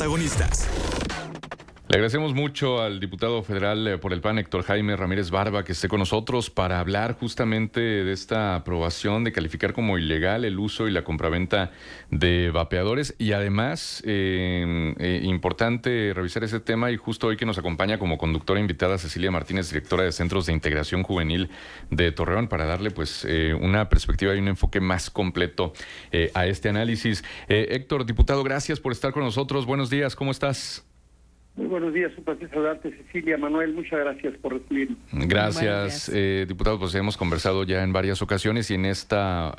protagonistas. Le agradecemos mucho al diputado federal por el PAN, Héctor Jaime Ramírez Barba, que esté con nosotros para hablar justamente de esta aprobación de calificar como ilegal el uso y la compraventa de vapeadores. Y además, importante revisar ese tema, y justo hoy que nos acompaña como conductora invitada Cecilia Martínez, directora de Centros de Integración Juvenil de Torreón, para darle pues una perspectiva y un enfoque más completo a este análisis. Héctor, diputado, gracias por estar con nosotros. Buenos días, ¿cómo estás? Muy buenos días, un placer saludarte, Cecilia, Manuel, muchas gracias por recibirnos. Gracias, diputado, pues hemos conversado ya en varias ocasiones y en esta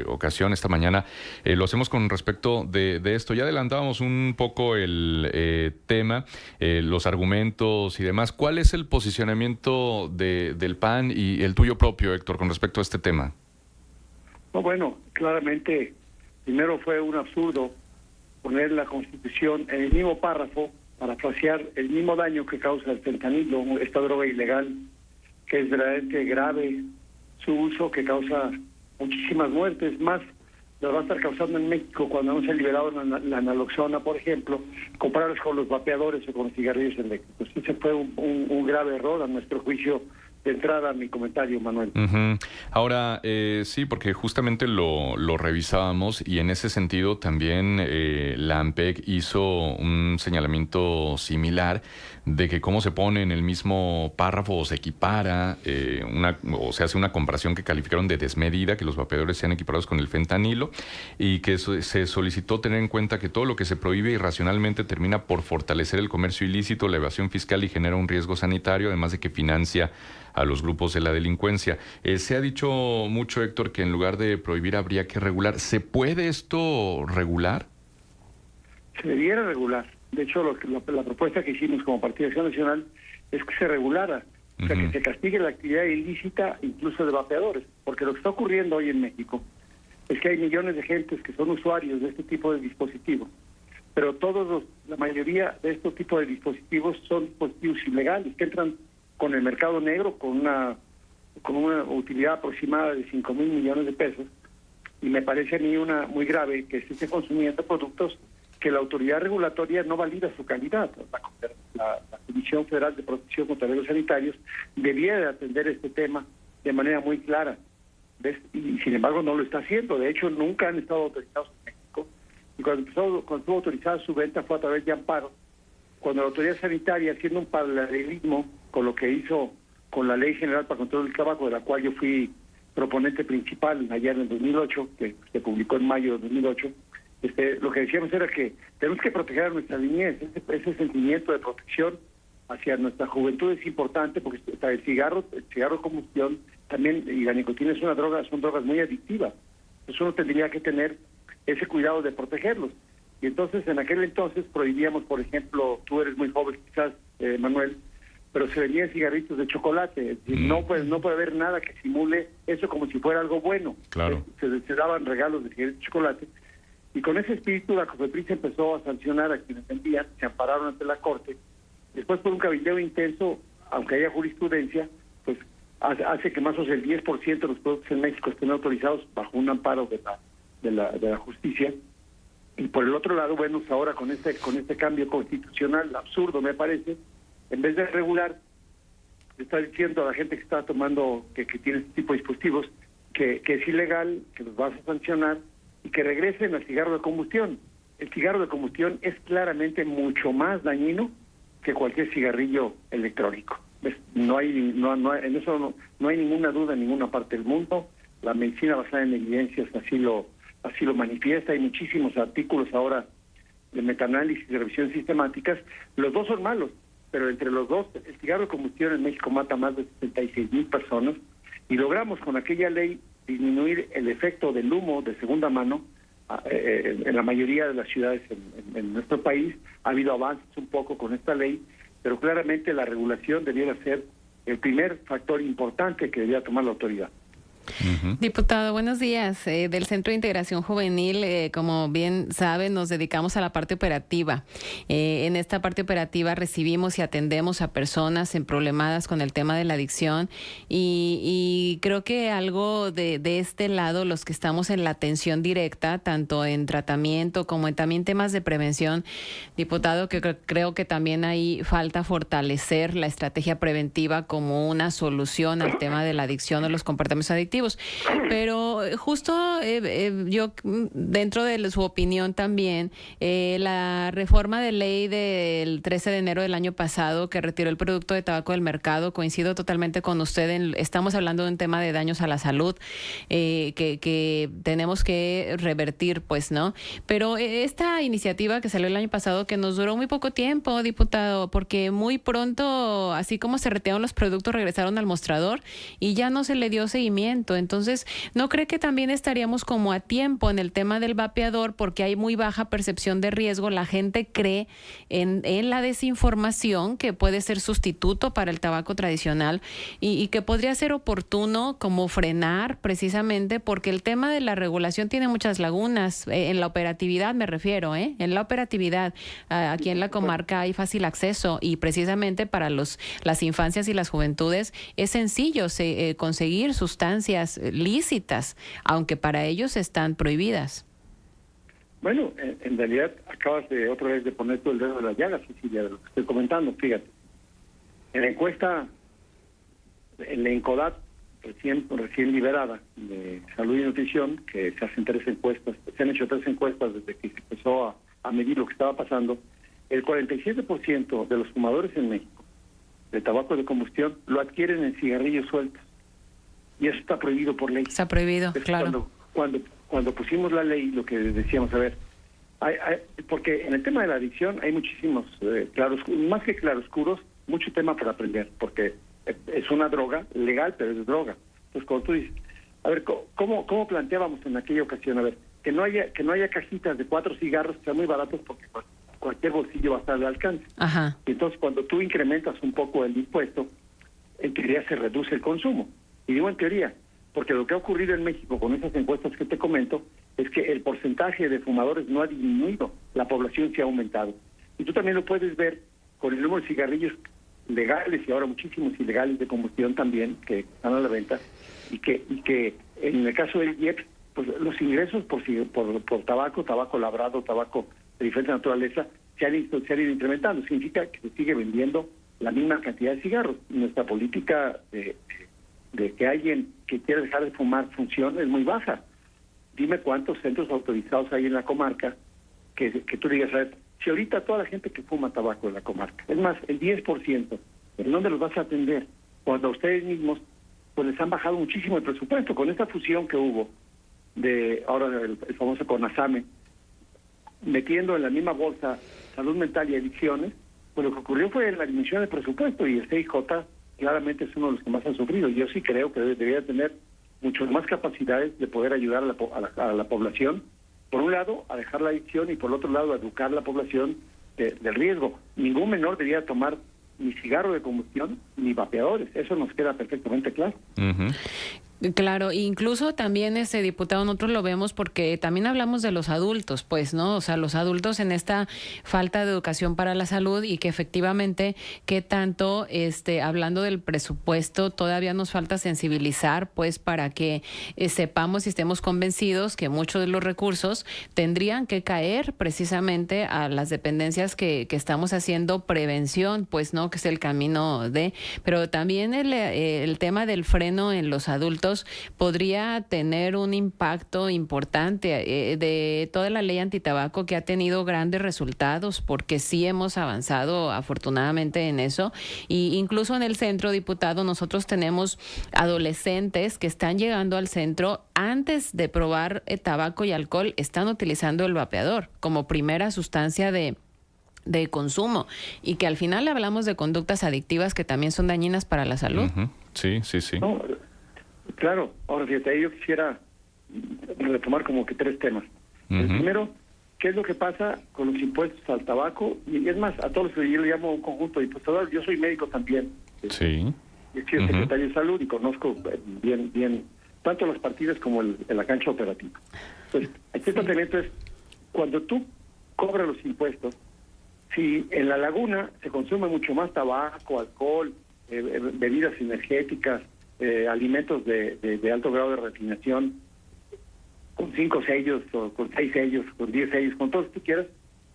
ocasión, esta mañana, lo hacemos con respecto de esto. Ya adelantábamos un poco el tema, los argumentos y demás. ¿Cuál es el posicionamiento del PAN y el tuyo propio, Héctor, con respecto a este tema? No, bueno, claramente, primero fue un absurdo poner la Constitución en el mismo párrafo para frasear el mismo daño que causa el fentanilo, esta droga ilegal, que es verdaderamente grave su uso, que causa muchísimas muertes, más lo va a estar causando en México cuando no se ha liberado la naloxona, por ejemplo, compararlos con los vapeadores o con los cigarrillos eléctricos. Ese fue un grave error a nuestro juicio. De entrada, mi comentario, Manuel. Ahora, sí, porque justamente lo revisábamos y en ese sentido también la ANPEC hizo un señalamiento similar de que cómo se pone en el mismo párrafo o se equipara, o se hace una comparación que calificaron de desmedida, que los vapeadores sean equiparados con el fentanilo, y que se solicitó tener en cuenta que todo lo que se prohíbe irracionalmente termina por fortalecer el comercio ilícito, la evasión fiscal y genera un riesgo sanitario, además de que financia a los grupos de la delincuencia. Se ha dicho mucho, Héctor, que en lugar de prohibir habría que regular. ¿Se puede esto regular? Se debiera regular. De hecho, la propuesta que hicimos como Partido de Acción Nacional es que se regulara, o sea, que se castigue la actividad ilícita incluso de vapeadores, porque lo que está ocurriendo hoy en México es que hay millones de gentes que son usuarios de este tipo de dispositivos, pero la mayoría de este tipo de dispositivos son dispositivos ilegales que entran con el mercado negro con una utilidad aproximada de 5,000 millones de pesos, y me parece a mí muy grave que se esté consumiendo productos que la autoridad regulatoria no valida su calidad. La Comisión Federal de Protección contra Riesgos Sanitarios debía de atender este tema de manera muy clara, ¿ves? Y sin embargo no lo está haciendo. De hecho, nunca han estado autorizados en México, y cuando estuvo autorizada su venta fue a través de amparo, cuando la autoridad sanitaria, haciendo un paralelismo con lo que hizo con la Ley General para el Control del Tabaco, de la cual yo fui proponente principal ayer en el 2008, que se publicó en mayo de 2008, lo que decíamos era que tenemos que proteger a nuestra niñez. Ese sentimiento de protección hacia nuestra juventud es importante, porque el cigarro de combustión también, y la nicotina son drogas muy adictivas. Entonces uno tendría que tener ese cuidado de protegerlos. Y entonces, en aquel entonces, prohibíamos, por ejemplo, tú eres muy joven quizás, Manuel, pero se vendían cigarritos de chocolate. Es decir, no puede haber nada que simule eso como si fuera algo bueno. Claro. Se daban regalos de cigarritos de chocolate. Y con ese espíritu, la COFEPRIS empezó a sancionar a quienes vendían, se ampararon ante la Corte. Después, por un cabildeo intenso, aunque haya jurisprudencia, pues hace que más o menos el 10% de los productos en México estén autorizados bajo un amparo de la justicia. Y por el otro lado, bueno, ahora con este cambio constitucional absurdo, me parece, en vez de regular, le está diciendo a la gente que está tomando, que tiene este tipo de dispositivos, que es ilegal, que los vas a sancionar y que regresen al cigarro de combustión. El cigarro de combustión es claramente mucho más dañino que cualquier cigarrillo electrónico. En eso no hay ninguna duda en ninguna parte del mundo. La medicina basada en evidencias así lo manifiesta. Hay muchísimos artículos ahora de metaanálisis y revisiones sistemáticas. Los dos son malos, pero entre los dos, el cigarro de combustión en México mata más de 76,000 personas, y logramos con aquella ley disminuir el efecto del humo de segunda mano en la mayoría de las ciudades en nuestro país. Ha habido avances un poco con esta ley, pero claramente la regulación debiera ser el primer factor importante que debería tomar la autoridad. Diputado, buenos días. Del Centro de Integración Juvenil, como bien sabe, nos dedicamos a la parte operativa. En esta parte operativa recibimos y atendemos a personas problemadas con el tema de la adicción y creo que algo de este lado, los que estamos en la atención directa, tanto en tratamiento como en también temas de prevención, diputado, que creo que también ahí falta fortalecer la estrategia preventiva como una solución al tema de la adicción o los comportamientos adictivos. Pero justo yo, dentro de su opinión también, la reforma de ley del 13 de enero del año pasado que retiró el producto de tabaco del mercado, coincido totalmente con usted, estamos hablando de un tema de daños a la salud que tenemos que revertir, pues, ¿no? Pero esta iniciativa que salió el año pasado, que nos duró muy poco tiempo, diputado, porque muy pronto, así como se retiraron los productos, regresaron al mostrador y ya no se le dio seguimiento. Entonces, ¿no cree que también estaríamos como a tiempo en el tema del vapeador porque hay muy baja percepción de riesgo? La gente cree en la desinformación que puede ser sustituto para el tabaco tradicional y que podría ser oportuno como frenar precisamente porque el tema de la regulación tiene muchas lagunas. En la operatividad me refiero, en la operatividad. Aquí en la comarca hay fácil acceso y precisamente para las infancias y las juventudes es sencillo conseguir sustancias lícitas, aunque para ellos están prohibidas. Bueno, en realidad acabas de otra vez de poner tú el dedo de la llaga, Cecilia, de lo que estoy comentando. Fíjate, en la encuesta, en la ENCODAT, recién liberada de Salud y Nutrición, que se hacen 3 encuestas, se han hecho 3 encuestas desde que se empezó a medir lo que estaba pasando, el 47% de los fumadores en México de tabaco de combustión lo adquieren en cigarrillos sueltos. Y eso está prohibido por ley. Está prohibido, entonces, claro. Cuando pusimos la ley, lo que decíamos, a ver, porque en el tema de la adicción hay muchísimos más que claroscuros, mucho tema para aprender, porque es una droga legal, pero es droga. Entonces, cuando tú dices, a ver, ¿cómo planteábamos en aquella ocasión? A ver, que no haya cajitas de 4 cigarros que sean muy baratos porque cualquier bolsillo va a estar de alcance. Ajá. Y entonces, cuando tú incrementas un poco el impuesto, en teoría se reduce el consumo. Y digo en teoría, porque lo que ha ocurrido en México con esas encuestas que te comento es que el porcentaje de fumadores no ha disminuido, la población se ha aumentado. Y tú también lo puedes ver con el número de cigarrillos legales y ahora muchísimos ilegales de combustión también que están a la venta y que en el caso del IEPS, pues los ingresos por tabaco labrado, tabaco de diferente naturaleza, se han ido incrementando. Significa que se sigue vendiendo la misma cantidad de cigarros. Nuestra política de que alguien que quiere dejar de fumar funcione es muy baja. Dime cuántos centros autorizados hay en la comarca que tú digas, a ver, si ahorita toda la gente que fuma tabaco en la comarca, es más, el 10%, ¿en dónde los vas a atender? Cuando a ustedes mismos pues les han bajado muchísimo el presupuesto. Con esta fusión que hubo de ahora el famoso CONASAME, metiendo en la misma bolsa salud mental y adicciones, pues lo que ocurrió fue la disminución del presupuesto y el CIJ claramente es uno de los que más han sufrido. Yo sí creo que debería tener muchas más capacidades de poder ayudar a la población, por un lado, a dejar la adicción y por otro lado, a educar a la población del riesgo. Ningún menor debería tomar ni cigarro de combustión ni vapeadores. Eso nos queda perfectamente claro. Claro, incluso también diputado, nosotros lo vemos porque también hablamos de los adultos, pues, ¿no? O sea, los adultos en esta falta de educación para la salud y que efectivamente, que tanto, hablando del presupuesto, todavía nos falta sensibilizar, pues, para que sepamos y estemos convencidos que muchos de los recursos tendrían que caer precisamente a las dependencias que estamos haciendo prevención, pues, ¿no? Que es el camino pero también el tema del freno en los adultos podría tener un impacto importante de toda la ley antitabaco que ha tenido grandes resultados porque sí hemos avanzado afortunadamente en eso y incluso en el centro, diputado, nosotros tenemos adolescentes que están llegando al centro antes de probar tabaco y alcohol, están utilizando el vapeador como primera sustancia de consumo y que al final hablamos de conductas adictivas que también son dañinas para la salud. Sí. No, claro, ahora fíjate, yo quisiera retomar como que 3 temas. El primero, ¿qué es lo que pasa con los impuestos al tabaco? Y es más, a todos los que yo le llamo un conjunto de impostadores, yo soy médico también. Sí. Yo soy secretario de salud y conozco bien tanto las partidas como en la cancha operativa. Entonces, este tratamiento es cuando tú cobras los impuestos, si en la laguna se consume mucho más tabaco, alcohol, bebidas energéticas, alimentos de alto grado de refinación, con 5 sellos, o con 6 sellos, con 10 sellos, con todo lo que tú quieras,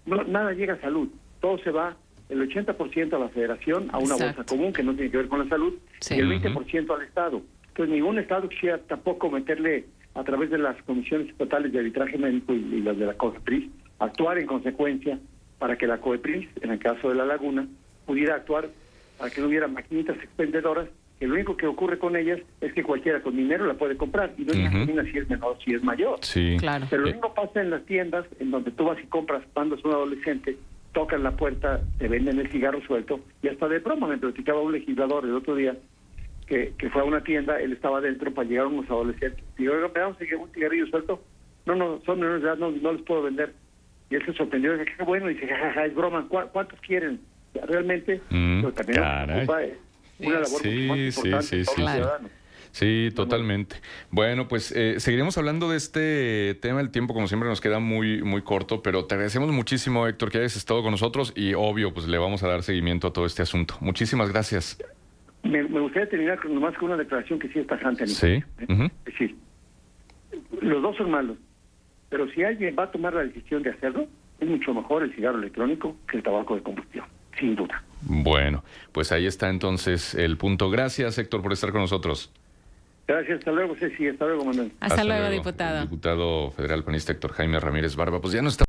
nada llega a salud. Todo se va, el 80% a la federación, a una bolsa común que no tiene que ver con la salud, y el 20% al Estado. Entonces, ningún Estado quisiera tampoco meterle, a través de las comisiones estatales de arbitraje médico y las de la COFEPRIS, actuar en consecuencia para que la COFEPRIS, en el caso de la laguna, pudiera actuar para que no hubiera maquinitas expendedoras, que lo único que ocurre con ellas es que cualquiera con dinero la puede comprar, y no determina si es menor, si es mayor. Sí. Claro. Pero lo mismo pasa en las tiendas, en donde tú vas y compras, cuando es un adolescente, tocan la puerta, te venden el cigarro suelto, y hasta de broma me platicaba un legislador el otro día, que fue a una tienda, él estaba adentro para llegar unos adolescentes, y yo, ¿me damos un cigarrillo suelto? No, son menores de edad, no les puedo vender. Y él se sorprendió, dice, qué bueno, y dice, jajaja, es broma, ¿cuántos quieren? Realmente, pero también ocupa una labor mucho más importante para los ciudadanos. Sí, totalmente. Bueno, pues seguiremos hablando de este tema. El tiempo, como siempre, nos queda muy, muy corto, pero te agradecemos muchísimo, Héctor, que hayas estado con nosotros y, obvio, pues le vamos a dar seguimiento a todo este asunto. Muchísimas gracias. Me gustaría terminar nomás con una declaración que sí es tajante. Sí. Es decir, los dos son malos, pero si alguien va a tomar la decisión de hacerlo, es mucho mejor el cigarro electrónico que el tabaco de combustión, sin duda. Bueno, pues ahí está entonces el punto. Gracias, Héctor, por estar con nosotros. Gracias, hasta luego, Ceci, hasta luego, Manuel. Hasta luego, diputado. El diputado federal panista Héctor Jaime Ramírez Barba, pues ya no está